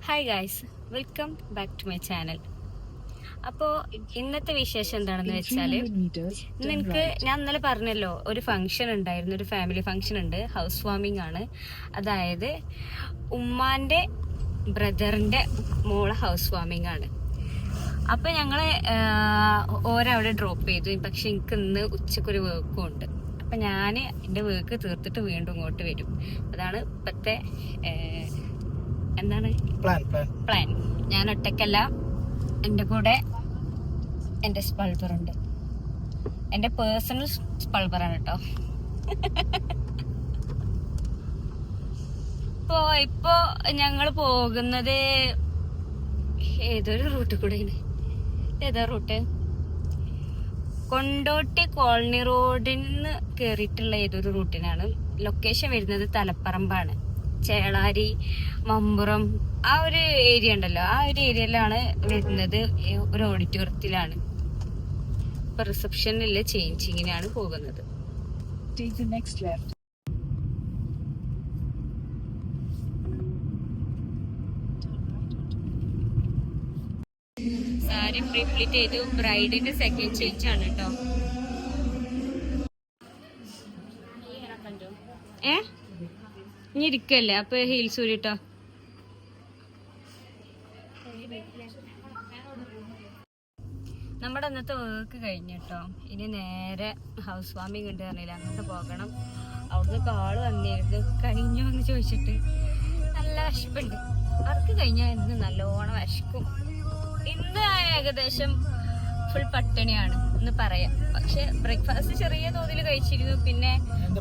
Hi guys, welcome back to my channel. അപ്പോൾ ഇന്നത്തെ വിശേഷം എന്താണെന്ന് വെച്ചാൽ, ഞാൻ ഇന്നലെ പറഞ്ഞല്ലോ ഒരു ഫംഗ്ഷൻ ഉണ്ടായിരുന്നു, ഒരു ഫാമിലി ഫംഗ്ഷൻ ഉണ്ട്, ഹൗസ് വാമിംഗ് ആണ്. അതായത് ഉമ്മാൻ്റെ ബ്രദറിൻ്റെ മോളെ ഹൗസ് വാമിംഗ് ആണ്. അപ്പോൾ ഞങ്ങളെ ഓരവിടെ ഡ്രോപ്പ് ചെയ്തു. പക്ഷെ എനിക്ക് ഇന്ന് ഉച്ചക്കൊരു വർക്കും ഉണ്ട്. അപ്പം ഞാൻ എൻ്റെ വർക്ക് തീർത്തിട്ട് വീണ്ടും ഇങ്ങോട്ട് വരും. അതാണ് ഇപ്പോഴത്തെ എന്താണ് പ്ലാൻ. ഞാൻ ഒറ്റയ്ക്കല്ല, എൻ്റെ കൂടെ എൻ്റെ സ്പൾബറുണ്ട്. എൻ്റെ പേഴ്സണൽ സ്പൾബറാണ് കേട്ടോ. ഇപ്പോ ഞങ്ങൾ പോകുന്നത് ഏതൊരു റൂട്ട് കൂടെയാണ്. ഏതാ റൂട്ട്? കൊണ്ടോട്ടി കോളനി റോഡിൽ നിന്ന് കയറിയിട്ടുള്ള ഏതൊരു റൂട്ടിനാണ്. ലൊക്കേഷൻ വരുന്നത് തലപ്പറമ്പാണ്. ചേളാരി, മമ്പുറം ആ ഒരു ഏരിയ ഉണ്ടല്ലോ, ആ ഒരു ഏരിയയിലാണ് വരുന്നത്. ഒരു ഓഡിറ്റോറിയത്തിലാണ്. ഇപ്പൊ റിസപ്ഷനിലെ ചേഞ്ചിങ്ങിനാണ് പോകുന്നത്. സാരി പ്രീപ്ലീറ്റ് ചെയ്തു. ബ്രൈഡിന്റെ സെക്കൻഡ് ചേഞ്ച് ആണ് കേട്ടോ. ഇനി ഇരിക്കല്ലേ, അപ്പൊ ഹീൽസ് ഊരിട്ടോ. നമ്മുടെ അന്നത്തെ വർക്ക് കഴിഞ്ഞിട്ടോ. ഇനി നേരെ ഹൗസ് വാമിംഗ് ഉണ്ട് പറഞ്ഞില്ല, അങ്ങോട്ട് പോകണം. അവിടുന്ന് കാള് വന്നിരുന്നു, കഴിഞ്ഞോ എന്ന് ചോദിച്ചിട്ട്. നല്ല വിശപ്പുണ്ട്. വർക്ക് കഴിഞ്ഞാൽ ഇന്ന് നല്ലോണം വിശക്കും. ഇന്ന് ഏകദേശം ഫുൾ പട്ടിണിയാണ് എന്ന് പറയാം. പക്ഷെ ബ്രേക്ക്ഫാസ്റ്റ് ചെറിയ തോതിൽ കഴിച്ചിരുന്നു. പിന്നെ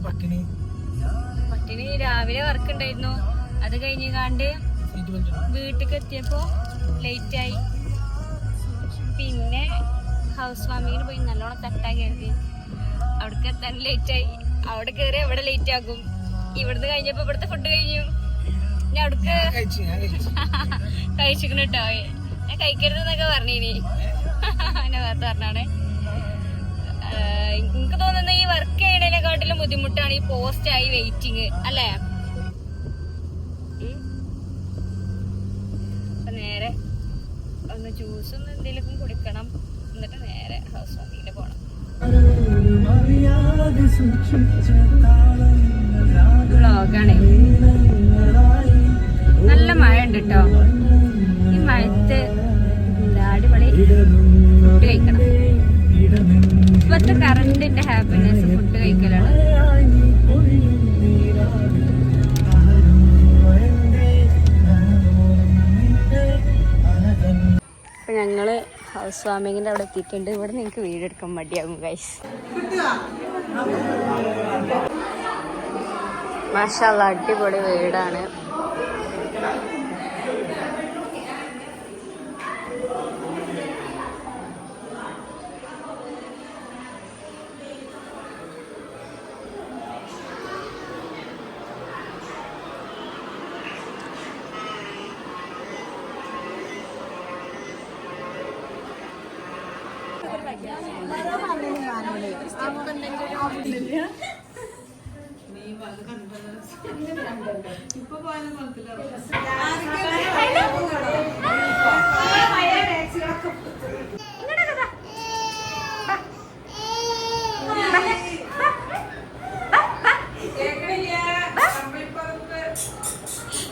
പട്ടിണി രാവിലെ വർക്ക് ഉണ്ടായിരുന്നു. അത് കഴിഞ്ഞാണ്ട് വീട്ടിലേക്ക് എത്തിയപ്പോ ലേറ്റ് ആയി. പിന്നെ ഹൗസ് വാമിങ്ങിന് പോയി നല്ലോണം തട്ടാൻ കയറി. അവിടേക്ക് എത്താൻ ലേറ്റ് ആയി. അവിടെ കയറി അവിടെ ലേറ്റ് ആകും. ഇവിടുന്ന് കഴിഞ്ഞപ്പോ ഇവിടുത്തെ ഫുഡ് കഴിഞ്ഞു. ഞാൻ അവിടേക്ക് കഴിച്ചിരിക്കണ കേട്ടോ. ഞാൻ കഴിക്കരുതെന്നൊക്കെ പറഞ്ഞിനി. എന്നെ വേർത്ത് പറഞ്ഞാണ്. എനിക്ക് തോന്നുന്ന ഈ വർക്ക് ചെയ്യണതിനെക്കാട്ടിലും ബുദ്ധിമുട്ടാണ് ഈ പോസ്റ്റ് ആയി വെയിറ്റിങ് അല്ലേ? അപ്പൊ നേരെ ഒന്ന് ജ്യൂസും എന്തെങ്കിലും കുടിക്കണം. എന്നിട്ട് നേരെ ഹൗസ് വാമിങ്ങിന് പോണം. വ്ളോഗാണേ. നല്ല മഴ ഉണ്ട് കേട്ടോ. ഈ മഴത്ത് അടിപൊളി ഫുഡ് കഴിക്കണം. ഇപ്പത്തെ കറണ്ടിന്റെ ഹാപ്പിനെസ് ഫുഡ് കഴിക്കലാണ്. അപ്പൊ ഞങ്ങള് ഹൗസ് വാമിങ്ങിന്റെ അവിടെ എത്തിയിട്ടുണ്ട്. ഇവിടെ നിങ്ങൾക്ക് വീടെടുക്കാൻ മടിയാകും ഗൈസ്. മാഷാഅല്ലാഹ്, അടിപൊളി വീടാണ്.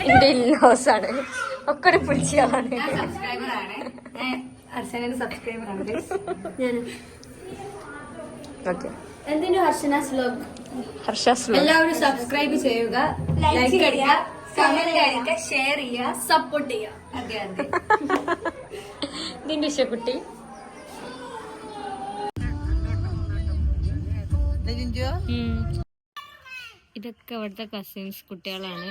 എന്റെ ഇല്ലോസാണ് ഒക്കെ പിടിച്ചാണ്. ഹർഷന സബ്സ്ക്രൈബറാണ്. എല്ലാവരും സബ്സ്ക്രൈബ് ചെയ്യുക, ലൈക്ക് അടിക്കുക, കമന്റ് അടിക്കുക, ഷെയർ ചെയ്യുക, സപ്പോർട്ട് ചെയ്യുക. അതെ അതെ. ഇതിന്റെ ഇഷ്ടക്കുട്ടി ഇതൊക്കെ അവിടുത്തെ കസിൻസ് കുട്ടികളാണ്.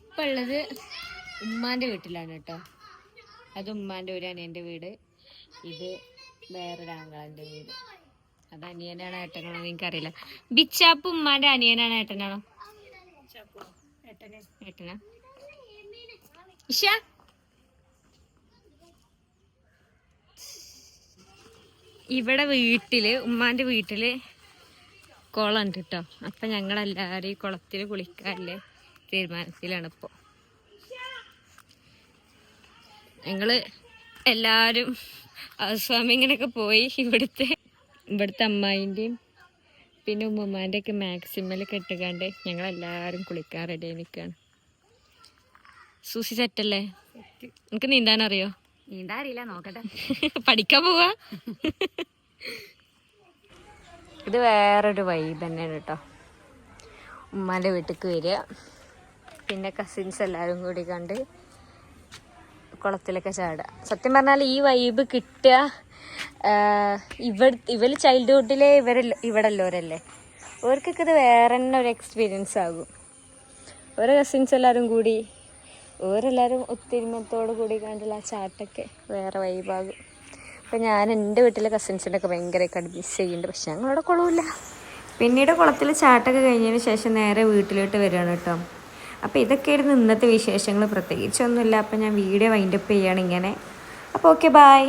ഇപ്പൊ ഉള്ളത് ഉമ്മാന്റെ വീട്ടിലാണ് കേട്ടോ. അത് ഉമ്മാന്റെ ഒരു അനിയന്റെ വീട്. ഇത് വേറൊരാങ്ങളന്റെ വീട്. അത് അനിയനാണ് ഏട്ടനാണോ എനിക്കറിയില്ല. ബിച്ചാപ്പ് ഉമ്മാന്റെ അനിയനാണ് ഏട്ടനാണോ? ഏട്ടനാ? ഇഷ ഇവിടെ വീട്ടില് ഉമ്മാന്റെ വീട്ടില് കുളം ഉണ്ട് കേട്ടോ. അപ്പൊ ഞങ്ങളെല്ലാരും ഈ കുളത്തില് കുളിക്കാറില്ലേ. തീരുമാനത്തിലാണ് ഇപ്പോൾ. ഞങ്ങള് എല്ലാവരും ഹൗസ് വാമിങ്ങിനൊക്കെ പോയി. ഇവിടുത്തെ അമ്മായിൻ്റെയും പിന്നെ ഉമ്മമാൻ്റെ ഒക്കെ മാക്സിമലൊക്കെ ഇട്ടുകാണ്ട് ഞങ്ങളെല്ലാവരും കുളിക്കാൻ റെഡി ആയി നിൽക്കുകയാണ്. സൂസി സെറ്റല്ലേ? എനിക്ക് നീന്താനറിയോ? നീന്താൻ അറിയില്ല, നോക്കട്ടെ. പഠിക്കാൻ പോവാ. ഇത് വേറൊരു വൈബ് തന്നെയാണ് കേട്ടോ. ഉമ്മാൻ്റെ വീട്ടിലേക്ക് വരിക, പിന്നെ കസിൻസ് എല്ലാവരും കൂടി കണ്ട് കുളത്തിലൊക്കെ ചാടുക. സത്യം പറഞ്ഞാൽ ഈ വൈബ് കിട്ടുക ഇവർ ചൈൽഡ്ഹുഡിലെ ഇവിടെ ഉള്ളവരല്ലേ, അവർക്കൊക്കെ ഇത് വേറെ തന്നെ ഒരു എക്സ്പീരിയൻസ് ആകും. ഓരോ കസിൻസ് എല്ലാവരും കൂടി ഓരെല്ലാവരും ഒത്തൊരുമത്തോട് കൂടി കണ്ടുള്ള ആ ചാട്ടൊക്കെ വേറെ വൈബാകും. അപ്പോൾ ഞാൻ എൻ്റെ വീട്ടിലെ കസിൻസിൻ്റെയൊക്കെ ഭയങ്കരമായിട്ട് മിസ് ചെയ്യുന്നുണ്ട്. പക്ഷെ ഞങ്ങളവിടെ കുളമില്ല. പിന്നീട് കുളത്തിൽ ചാട്ടൊക്കെ കഴിഞ്ഞതിന് ശേഷം നേരെ വീട്ടിലോട്ട് വരികയാണ് കേട്ടോ. അപ്പോൾ ഇതൊക്കെയായിരുന്നു ഇന്നത്തെ വിശേഷങ്ങൾ. പ്രത്യേകിച്ചൊന്നുമില്ല. അപ്പോൾ ഞാൻ വീഡിയോ വൈൻഡപ്പ് ചെയ്യുകയാണ് ഇങ്ങനെ. അപ്പോൾ ഓക്കെ, ബായ്.